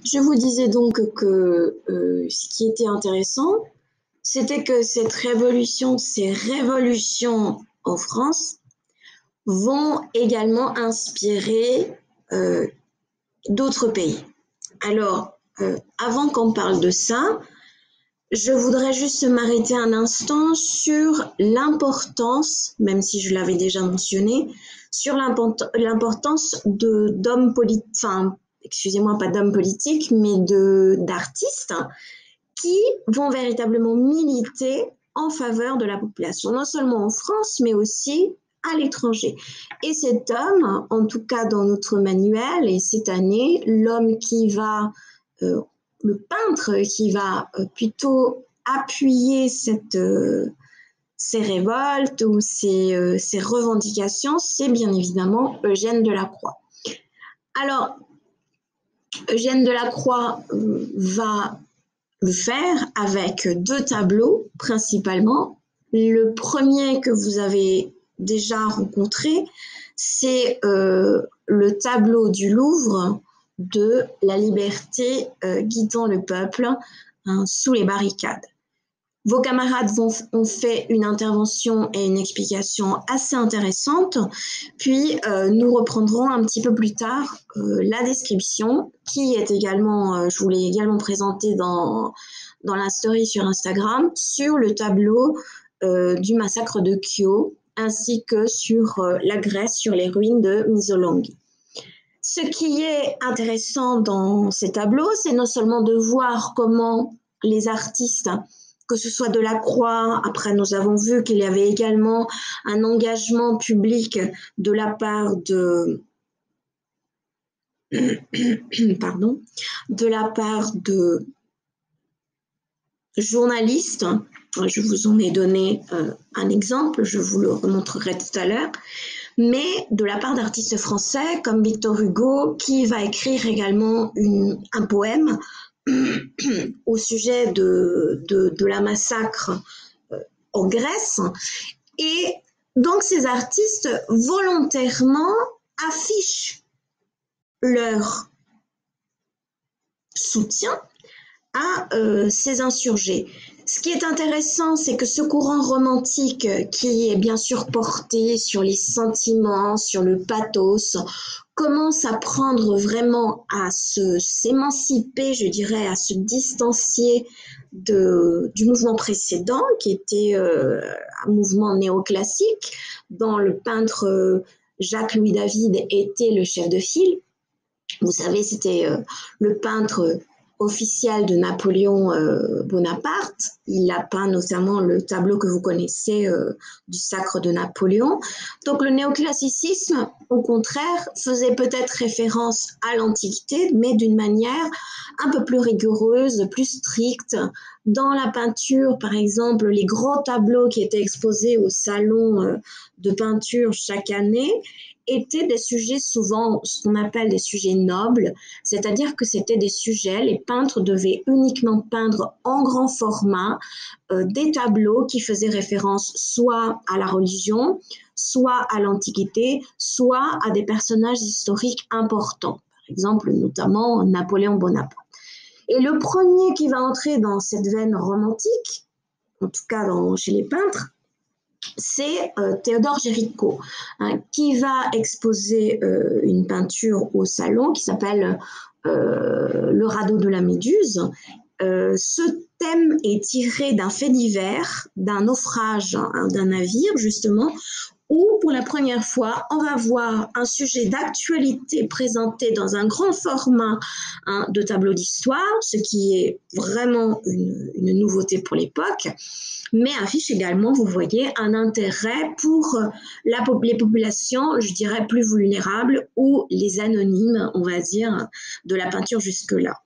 Je vous disais donc que ce qui était intéressant, c'était que ces révolutions en France vont également inspirer d'autres pays. Alors, avant qu'on parle de ça, je voudrais juste m'arrêter un instant sur l'importance, même si je l'avais déjà mentionné, sur l'importance d'hommes politiques, enfin, excusez-moi, pas d'hommes politiques, mais d'artistes qui vont véritablement militer en faveur de la population, non seulement en France, mais aussi à l'étranger. Et cet homme, en tout cas dans notre manuel, et cette année, l'homme qui va, le peintre qui va plutôt appuyer ces révoltes ou ces revendications, c'est bien évidemment Eugène Delacroix. Alors, Eugène Delacroix va le faire avec deux tableaux principalement. Le premier que vous avez déjà rencontré, c'est le tableau du Louvre de la liberté guidant le peuple sous les barricades. Vos camarades ont fait une intervention et une explication assez intéressante, puis nous reprendrons un petit peu plus tard la description qui est également, je vous l'ai également présentée dans la story sur Instagram, sur le tableau du massacre de Kyo, ainsi que sur la Grèce, sur les ruines de Missolonghi. Ce qui est intéressant dans ces tableaux, c'est non seulement de voir comment les artistes, que ce soit Delacroix, après nous avons vu qu'il y avait également un engagement public de la part de journalistes. Je vous en ai donné un exemple, je vous le remontrerai tout à l'heure, mais de la part d'artistes français comme Victor Hugo, qui va écrire également un poème au sujet de la massacre en Grèce. Et donc ces artistes volontairement affichent leur soutien à ces insurgés. Ce qui est intéressant, c'est que ce courant romantique qui est bien sûr porté sur les sentiments, sur le pathos, commence à prendre vraiment à s'émanciper, je dirais, à se distancier du mouvement précédent, qui était un mouvement néoclassique, dont le peintre Jacques-Louis David était le chef de file. Vous savez, c'était le peintre officiel de Napoléon Bonaparte. Il a peint notamment le tableau que vous connaissez du sacre de Napoléon. Donc le néoclassicisme, au contraire, faisait peut-être référence à l'Antiquité, mais d'une manière un peu plus rigoureuse, plus stricte. Dans la peinture, par exemple, les grands tableaux qui étaient exposés au salon de peinture chaque année étaient des sujets souvent, ce qu'on appelle des sujets nobles, c'est-à-dire que c'était des sujets, les peintres devaient uniquement peindre en grand format des tableaux qui faisaient référence soit à la religion, soit à l'Antiquité, soit à des personnages historiques importants, par exemple notamment Napoléon Bonaparte. Et le premier qui va entrer dans cette veine romantique, en tout cas chez les peintres, c'est Théodore Géricault, qui va exposer une peinture au salon qui s'appelle Le radeau de la Méduse. Ce thème est tiré d'un fait divers, d'un naufrage d'un navire, justement, où pour la première fois, on va voir un sujet d'actualité présenté dans un grand format de tableau d'histoire, ce qui est vraiment une nouveauté pour l'époque, mais affiche également, vous voyez, un intérêt pour les populations, je dirais, plus vulnérables ou les anonymes, on va dire, de la peinture jusque-là.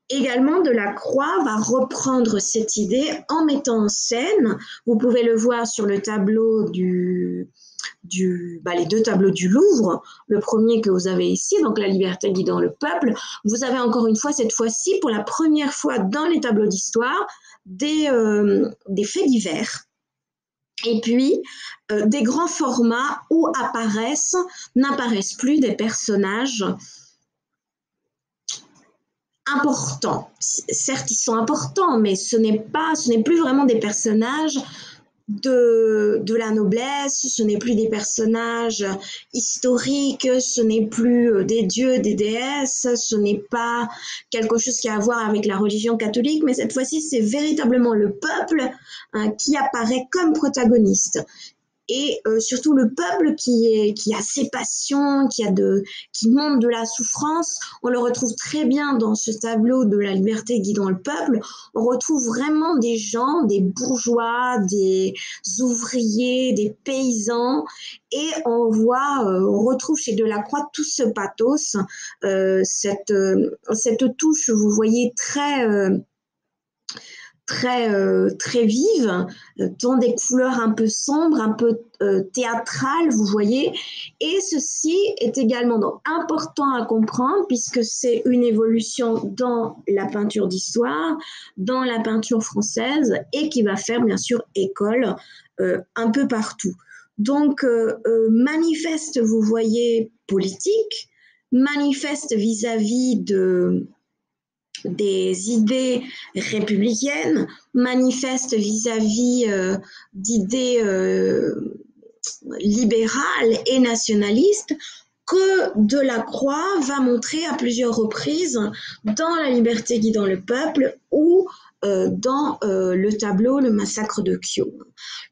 Également, Delacroix va reprendre cette idée en mettant en scène, vous pouvez le voir sur le tableau les deux tableaux du Louvre, le premier que vous avez ici, donc la liberté guidant le peuple, vous avez encore une fois, cette fois-ci, pour la première fois dans les tableaux d'histoire, des faits divers. Et puis, des grands formats où n'apparaissent plus des personnages importants. Certes, ils sont importants, mais ce n'est plus vraiment des personnages de la noblesse, ce n'est plus des personnages historiques, ce n'est plus des dieux, des déesses, ce n'est pas quelque chose qui a à voir avec la religion catholique, mais cette fois-ci, c'est véritablement le peuple qui apparaît comme protagoniste. Et surtout le peuple qui a ses passions, qui montre de la souffrance. On le retrouve très bien dans ce tableau de la liberté guidant le peuple. On retrouve vraiment des gens, des bourgeois, des ouvriers, des paysans, et on retrouve chez Delacroix tout ce pathos, cette touche, vous voyez, très vive, dans des couleurs un peu sombres, un peu théâtrales, vous voyez. Et ceci est également donc important à comprendre puisque c'est une évolution dans la peinture d'histoire, dans la peinture française et qui va faire bien sûr école un peu partout. Donc, manifeste, vous voyez, politique, manifeste vis-à-vis des idées républicaines, manifestent vis-à-vis d'idées libérales et nationalistes que Delacroix va montrer à plusieurs reprises dans La liberté guidant le peuple ou dans le tableau Le massacre de Kyo.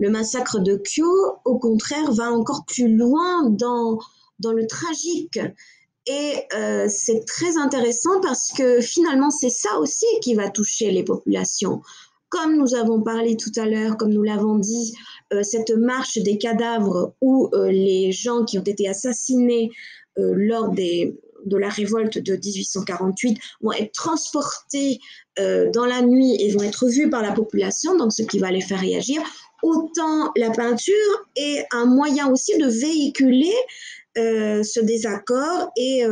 Le massacre de Kyo, au contraire, va encore plus loin dans le tragique. Et c'est très intéressant parce que finalement, c'est ça aussi qui va toucher les populations. Comme nous avons parlé tout à l'heure, comme nous l'avons dit, cette marche des cadavres où les gens qui ont été assassinés lors de la révolte de 1848 vont être transportés dans la nuit et vont être vus par la population, donc ce qui va les faire réagir. Autant la peinture est un moyen aussi de véhiculer ce désaccord et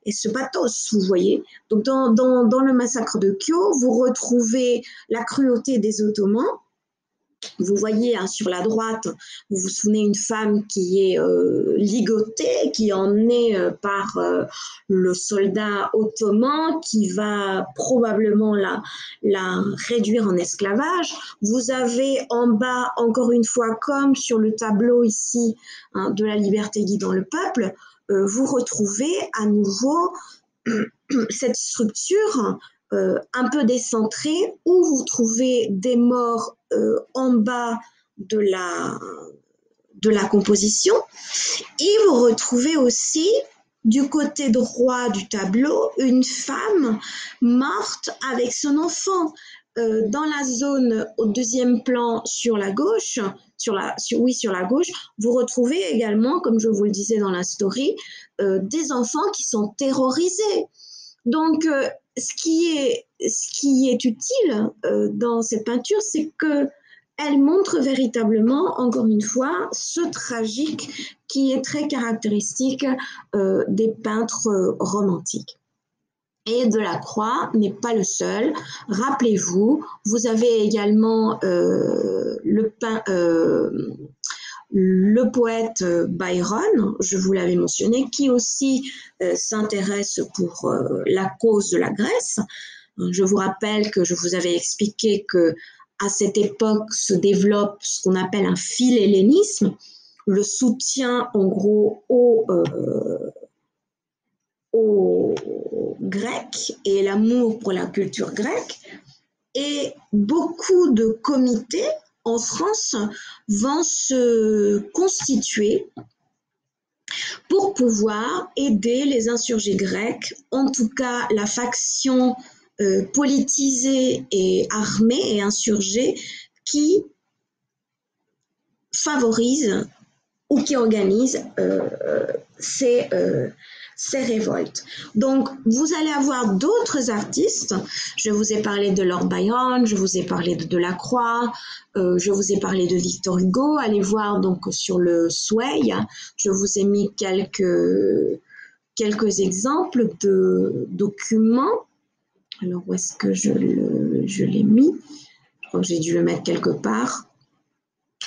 ce pathos, vous voyez. Donc, dans le massacre de Kyo, vous retrouvez la cruauté des Ottomans. Vous voyez sur la droite, vous vous souvenez, une femme qui est ligotée, qui est emmenée par le soldat ottoman, qui va probablement la réduire en esclavage. Vous avez en bas, encore une fois, comme sur le tableau ici de La liberté guidant le peuple, vous retrouvez à nouveau cette structure un peu décentrée où vous trouvez des morts en bas de la composition et vous retrouvez aussi du côté droit du tableau une femme morte avec son enfant. Dans la zone au deuxième plan sur la gauche, sur la gauche, vous retrouvez également, comme je vous le disais dans la story, des enfants qui sont terrorisés. Donc, ce qui est utile dans cette peinture, c'est qu'elle montre véritablement, encore une fois, ce tragique qui est très caractéristique des peintres romantiques. Et Delacroix n'est pas le seul. Rappelez-vous, vous avez également le poète Byron, je vous l'avais mentionné, qui aussi s'intéresse pour la cause de la Grèce. Je vous rappelle que je vous avais expliqué que à cette époque se développe ce qu'on appelle un philhellénisme, le soutien en gros aux Grecs et l'amour pour la culture grecque. Et beaucoup de comités en France vont se constituer pour pouvoir aider les insurgés grecs, en tout cas la faction politisée et armée et insurgée qui favorise ou qui organise ces révoltes. Donc, vous allez avoir d'autres artistes. Je vous ai parlé de Lord Byron, je vous ai parlé de Delacroix, je vous ai parlé de Victor Hugo. Allez voir donc sur le Sway. Je vous ai mis quelques exemples de documents. Alors, où est-ce que je l'ai mis? Je crois que j'ai dû le mettre quelque part.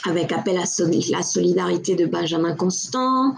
Avec appel à la solidarité de Benjamin Constant,